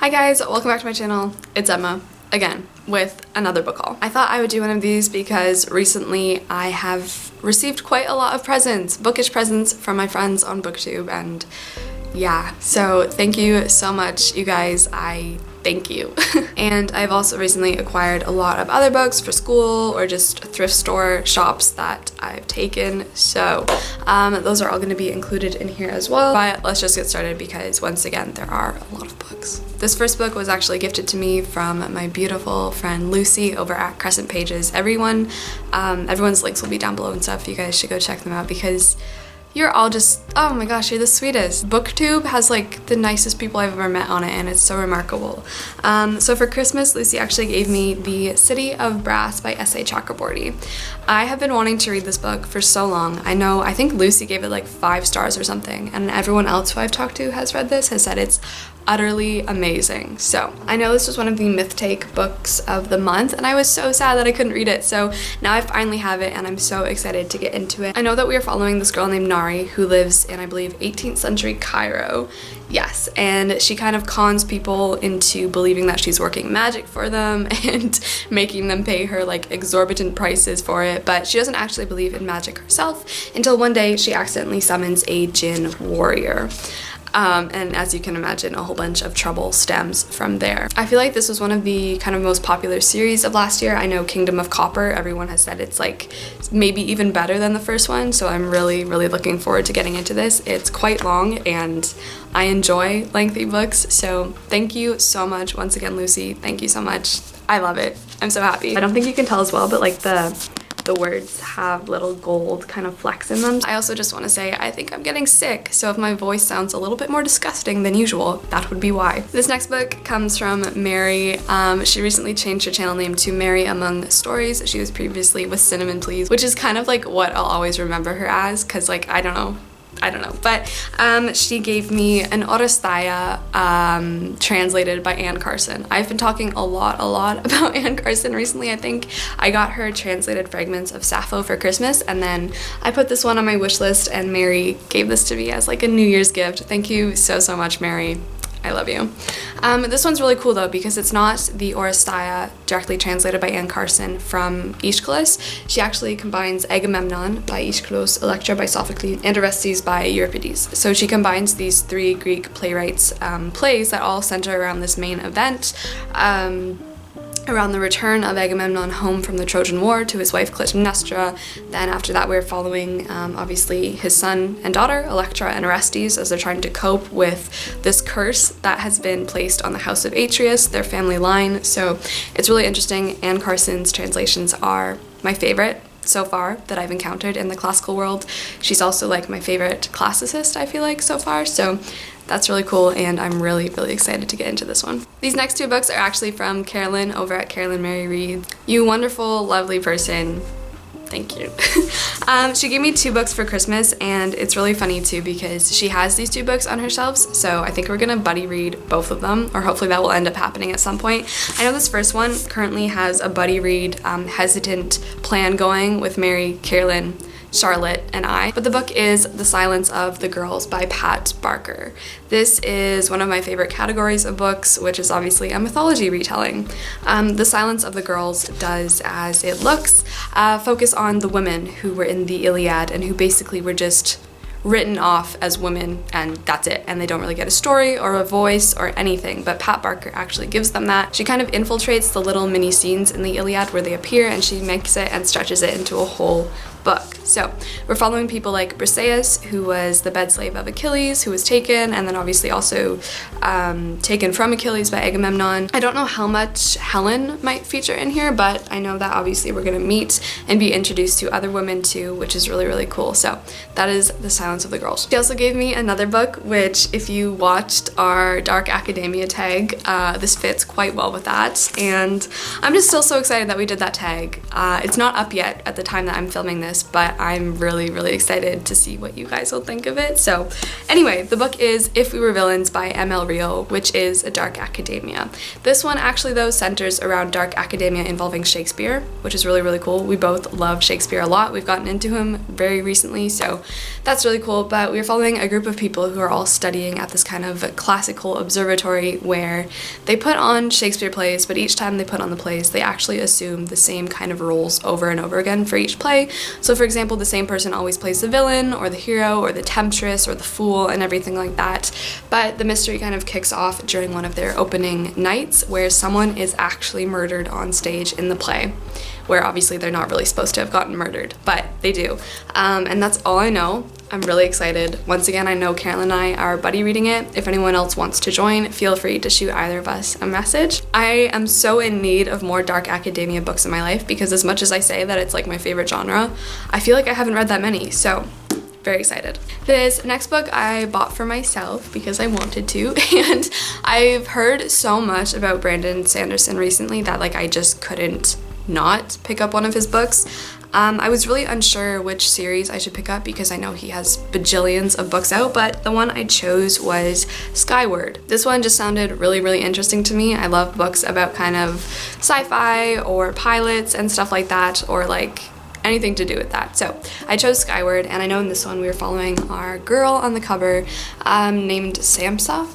Hi guys, welcome back to my channel. It's Emma, again, with another book haul. I thought I would do one of these because recently I have received quite a lot of presents, bookish presents from my friends on BookTube, and yeah, so thank you so much, you guys. Thank you. And I've also recently acquired a lot of other books for school or just thrift store shops that I've taken. So those are all going to be included in here as well. But let's just get started because once again, there are a lot of books. This first book was actually gifted to me from my beautiful friend Lucy over at Crescent Pages. Everyone's links will be down below and stuff. You guys should go check them out because you're all just, oh my gosh, you're the sweetest. BookTube has like the nicest people I've ever met on it, and it's so remarkable. So for Christmas, Lucy actually gave me The City of Brass by S.A. Chakraborty. I have been wanting to read this book for so long. I think Lucy gave it like 5 stars or something, and everyone else who I've talked to has read this has said it's utterly amazing. So I know this was one of the Myth Take books of the month, and I was so sad that I couldn't read it. So now I finally have it, and I'm so excited to get into it. I know that we are following this girl named Nari who lives in, I believe, 18th century Cairo. Yes, and she kind of cons people into believing that she's working magic for them and making them pay her like exorbitant prices for it, but she doesn't actually believe in magic herself until one day she accidentally summons a Jinn warrior. And as you can imagine, a whole bunch of trouble stems from there. I feel like this was one of the kind of most popular series of last year. I know Kingdom of Copper, everyone has said it's like maybe even better than the first one, so I'm really looking forward to getting into this. It's quite long and I enjoy lengthy books, so thank you so much once again, Lucy. Thank you so much. I love it. I'm so happy. I don't think you can tell as well, but like the words have little gold kind of flecks in them. I also just want to say I think I'm getting sick, so if my voice sounds a little bit more disgusting than usual, that would be why. This next book comes from Mary. She recently changed her channel name to Mary Among Stories. She was previously with Cinnamon Please, which is kind of like what I'll always remember her as, because like I don't know, but she gave me an autist translated by Anne Carson. I've been talking a lot about Anne Carson recently. I think I got her translated fragments of Sappho for Christmas, and then I put this one on my wish list, and Mary gave this to me as like a New Year's gift. Thank you so much, Mary. I love you. This one's really cool though because it's not the Oresteia directly translated by Anne Carson from Aeschylus. She actually combines Agamemnon by Aeschylus, Electra by Sophocles, and Orestes by Euripides. So she combines these 3 Greek playwrights' plays that all center around this main event, around the return of Agamemnon home from the Trojan War to his wife Clytemnestra. Then after that we're following obviously his son and daughter Electra and Orestes as they're trying to cope with this curse that has been placed on the house of Atreus, their family line. So it's really interesting. Anne Carson's translations are my favorite so far that I've encountered in the classical world. She's also like my favorite classicist, I feel like, so far, so that's really cool, and I'm really excited to get into this one. These next 2 books are actually from Carolyn over at Carolyn Mary Reads. You wonderful, lovely person. Thank you. She gave me 2 books for Christmas, and it's really funny too because she has these 2 books on her shelves, so I think we're gonna buddy read both of them, or hopefully that will end up happening at some point. I know this first one currently has a buddy read hesitant plan going with Mary, Carolyn, Charlotte, and I, but the book is The Silence of the Girls by Pat Barker. This is one of my favorite categories of books, which is obviously a mythology retelling. The Silence of the Girls does, as it looks, focus on the women who were in the Iliad and who basically were just written off as women, and that's it, and they don't really get a story or a voice or anything, but Pat Barker actually gives them that. She kind of infiltrates the little mini scenes in the Iliad where they appear, and she makes it and stretches it into a whole book. So we're following people like Briseis, who was the bed slave of Achilles, who was taken, and then obviously also taken from Achilles by Agamemnon. I don't know how much Helen might feature in here, but I know that obviously we're gonna meet and be introduced to other women too, which is really cool. So that is The Silence of the Girls. She also gave me another book, which if you watched our Dark Academia tag, this fits quite well with that, and I'm just still so excited that we did that tag. It's not up yet at the time that I'm filming this, this, but I'm really, really excited to see what you guys will think of it. So anyway, the book is If We Were Villains by M.L. Rio, which is a dark academia. This one actually though centers around dark academia involving Shakespeare, which is really, really cool. We both love Shakespeare a lot. We've gotten into him very recently, so that's really cool. But we're following a group of people who are all studying at this kind of classical observatory where they put on Shakespeare plays, but each time they put on the plays, they actually assume the same kind of roles over and over again for each play. So for example, the same person always plays the villain or the hero or the temptress or the fool and everything like that. But the mystery kind of kicks off during one of their opening nights where someone is actually murdered on stage in the play, where obviously they're not really supposed to have gotten murdered, but they do. And that's all I know. I'm really excited. Once again, I know Carolyn and I are buddy reading it. If anyone else wants to join, feel free to shoot either of us a message. I am so in need of more dark academia books in my life because as much as I say that it's like my favorite genre, I feel like I haven't read that many, so very excited. This next book I bought for myself because I wanted to, and I've heard so much about Brandon Sanderson recently that like I just couldn't not pick up one of his books. I was really unsure which series I should pick up because I know he has bajillions of books out, but the one I chose was Skyward. This one just sounded really, really interesting to me. I love books about kind of sci-fi or pilots and stuff like that, or like anything to do with that. So I chose Skyward, and I know in this one we were following our girl on the cover named Spensa.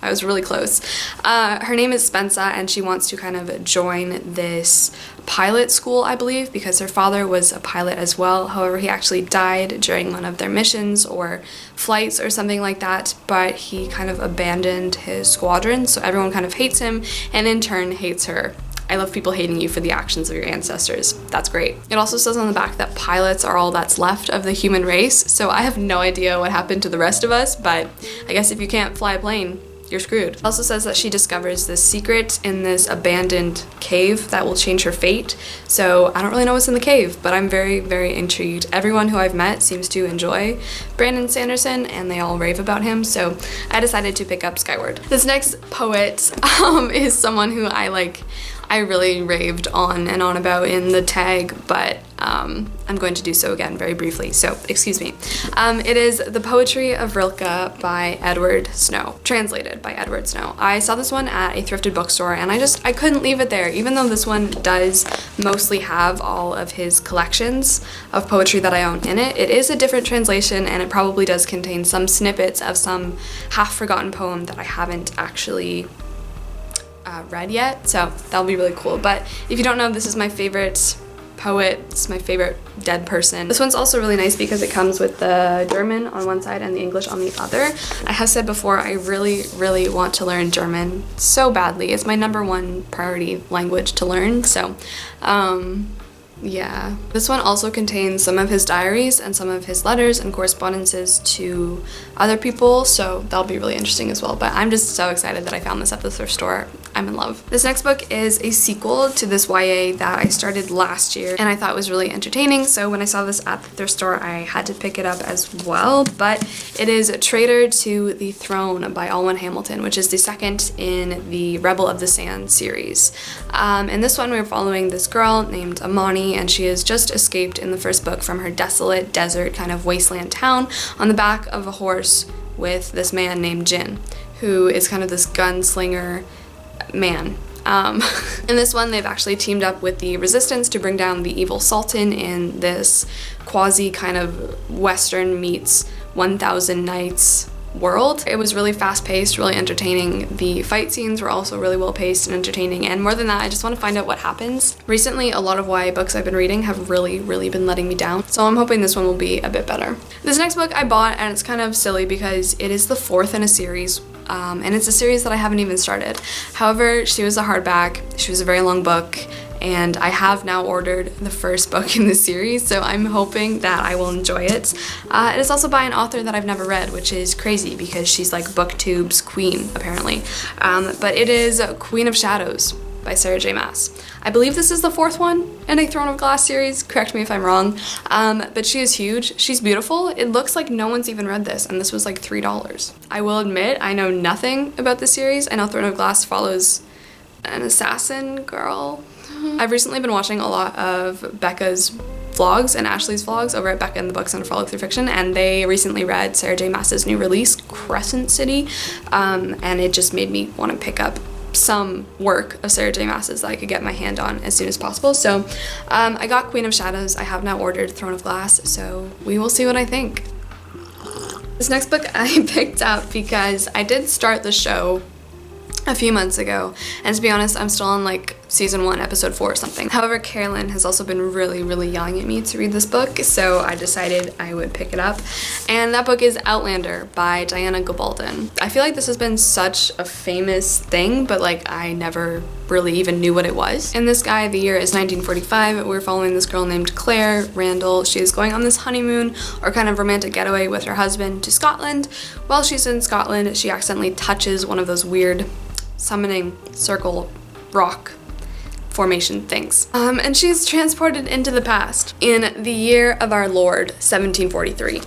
I was really close. Her name is Spensa, and she wants to kind of join this pilot school, I believe, because her father was a pilot as well. However, he actually died during one of their missions or flights or something like that, but he kind of abandoned his squadron, so everyone kind of hates him, and in turn hates her. I love people hating you for the actions of your ancestors. That's great. It also says on the back that pilots are all that's left of the human race, so I have no idea what happened to the rest of us, but I guess if you can't fly a plane, you're screwed. It also says that she discovers this secret in this abandoned cave that will change her fate. So I don't really know what's in the cave, but I'm very, very intrigued. Everyone who I've met seems to enjoy Brandon Sanderson and they all rave about him, so I decided to pick up Skyward. This next poet is someone who I really raved on and on about in the tag, but I'm going to do so again very briefly, so excuse me. It is The Poetry of Rilke by Edward Snow, translated by Edward Snow. I saw this one at a thrifted bookstore and I couldn't leave it there, even though this one does mostly have all of his collections of poetry that I own in it. It is a different translation and it probably does contain some snippets of some half-forgotten poem that I haven't actually read yet, so that'll be really cool. But if you don't know, this is my favorite poet. It's my favorite dead person. This one's also really nice because it comes with the German on one side and the English on the other. I have said before, I really, really want to learn German so badly. It's my #1 priority language to learn, so yeah. This one also contains some of his diaries and some of his letters and correspondences to other people, so that'll be really interesting as well. But I'm just so excited that I found this at the thrift store. I'm in love. This next book is a sequel to this YA that I started last year and I thought was really entertaining, so when I saw this at the thrift store I had to pick it up as well. But it is Traitor to the Throne by Alwyn Hamilton, which is the second in the Rebel of the Sand series. In this one we're following this girl named Amani, and she has just escaped in the first book from her desolate desert kind of wasteland town on the back of a horse with this man named Jin, who is kind of this gunslinger man. In this one they've actually teamed up with the resistance to bring down the evil sultan in this quasi kind of western meets 1000 Nights world. It was really fast-paced, really entertaining. The fight scenes were also really well-paced and entertaining, and more than that, I just want to find out what happens. Recently, a lot of YA books I've been reading have really, really been letting me down, so I'm hoping this one will be a bit better. This next book I bought, and it's kind of silly because it is the 4th in a series, and it's a series that I haven't even started. However, she was a hardback, she was a very long book, and I have now ordered the first book in the series, so I'm hoping that I will enjoy it. It is also by an author that I've never read, which is crazy because she's like BookTube's queen, apparently. But it is Queen of Shadows by Sarah J. Maas. I believe this is the 4th one in a Throne of Glass series, correct me if I'm wrong, but she is huge, she's beautiful. It looks like no one's even read this, and this was like $3. I will admit, I know nothing about this series. I know Throne of Glass follows an assassin girl. I've recently been watching a lot of Becca's vlogs and Ashley's vlogs over at Becca and the Books and Frolic Through Fiction, and they recently read Sarah J Maas's new release, Crescent City, and it just made me want to pick up some work of Sarah J Maas's that I could get my hand on as soon as possible. So I got Queen of Shadows. I have now ordered Throne of Glass, so we will see what I think. This next book I picked up because I did start the show a few months ago, and to be honest, I'm still on like season 1 episode 4 or something. However, Carolyn has also been really yelling at me to read this book, so I decided I would pick it up, and that book is Outlander by Diana Gabaldon. I feel like this has been such a famous thing, but like I never really even knew what it was. In this guy, the year is 1945. We're following this girl named Claire Randall. She is going on this honeymoon or kind of romantic getaway with her husband to Scotland. While she's in Scotland, she accidentally touches one of those weird summoning circle rock formation things. And she's transported into the past in the year of our Lord, 1743.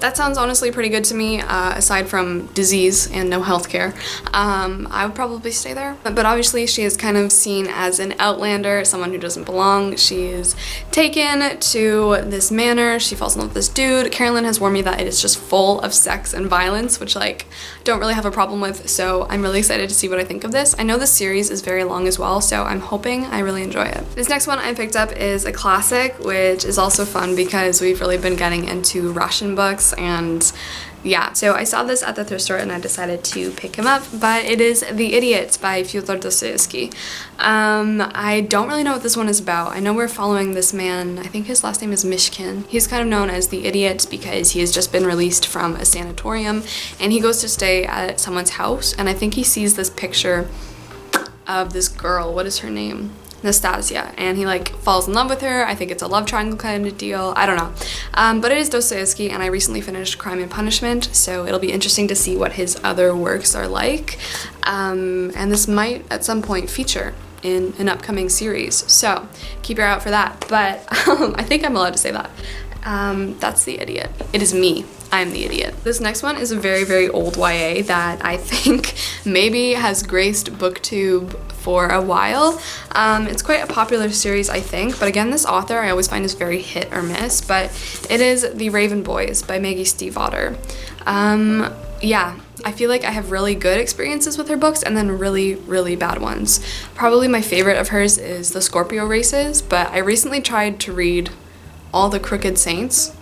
That sounds honestly pretty good to me, aside from disease and no healthcare. I would probably stay there. But obviously she is kind of seen as an outlander, someone who doesn't belong. She is taken to this manor. She falls in love with this dude. Carolyn has warned me that it is just full of sex and violence, which like I don't really have a problem with, so I'm really excited to see what I think of this. I know this series is very long as well, so I'm hoping I really enjoy it. This next one I picked up is a classic, which is also fun because we've really been getting into Russian books, and yeah, so I saw this at the thrift store and I decided to pick him up, but it is The Idiot by Fyodor Dostoevsky. I don't really know what this one is about. I know we're following this man, I think his last name is Mishkin. He's kind of known as The Idiot because he has just been released from a sanatorium and he goes to stay at someone's house, and I think he sees this picture of this girl, what is her name? Nastasia, and he like falls in love with her. I think it's a love triangle kind of deal. I don't know. But it is Dostoevsky, and I recently finished Crime and Punishment, so it'll be interesting to see what his other works are like. And this might at some point feature in an upcoming series, so keep your eye out for that. But I think I'm allowed to say that. That's The Idiot. It is me. I'm the idiot. This next one is a very old YA that I think maybe has graced BookTube for a while. It's quite a popular series, I think, but again, this author I always find is very hit or miss, but it is The Raven Boys by Maggie Stiefvater. Yeah, I feel like I have really good experiences with her books and then really bad ones. Probably my favorite of hers is The Scorpio Races, but I recently tried to read All the Crooked Saints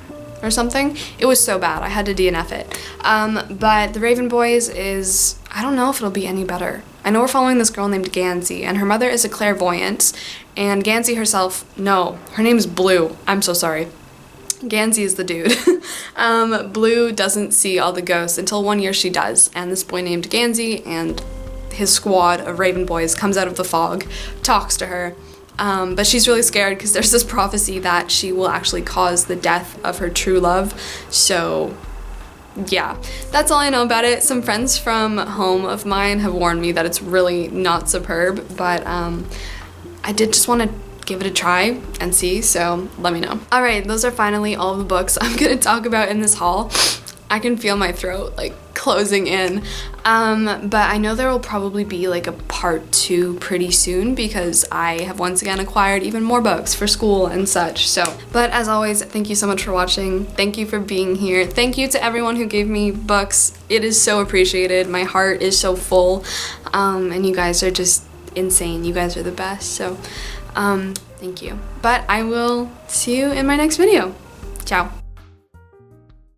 or something. It was so bad, I had to DNF it. But The Raven Boys is, I don't know if it'll be any better. I know we're following this girl named Gansey, and her mother is a clairvoyant, and Gansey herself, no, her name's Blue. I'm so sorry. Gansey is the dude. Blue doesn't see all the ghosts until one year she does, and this boy named Gansey and his squad of Raven Boys comes out of the fog, talks to her, but she's really scared because there's this prophecy that she will actually cause the death of her true love. So yeah, that's all I know about it. Some friends from home of mine have warned me that it's really not superb, but I did just want to give it a try and see, so let me know. Alright, those are finally all the books I'm gonna talk about in this haul. I can feel my throat like closing in, but I know there will probably be like a part 2 pretty soon because I have once again acquired even more books for school and such. So, but as always, thank you so much for watching. Thank you for being here. Thank you to everyone who gave me books. It is so appreciated. My heart is so full, and you guys are just insane. You guys are the best. So, thank you. But I will see you in my next video. Ciao.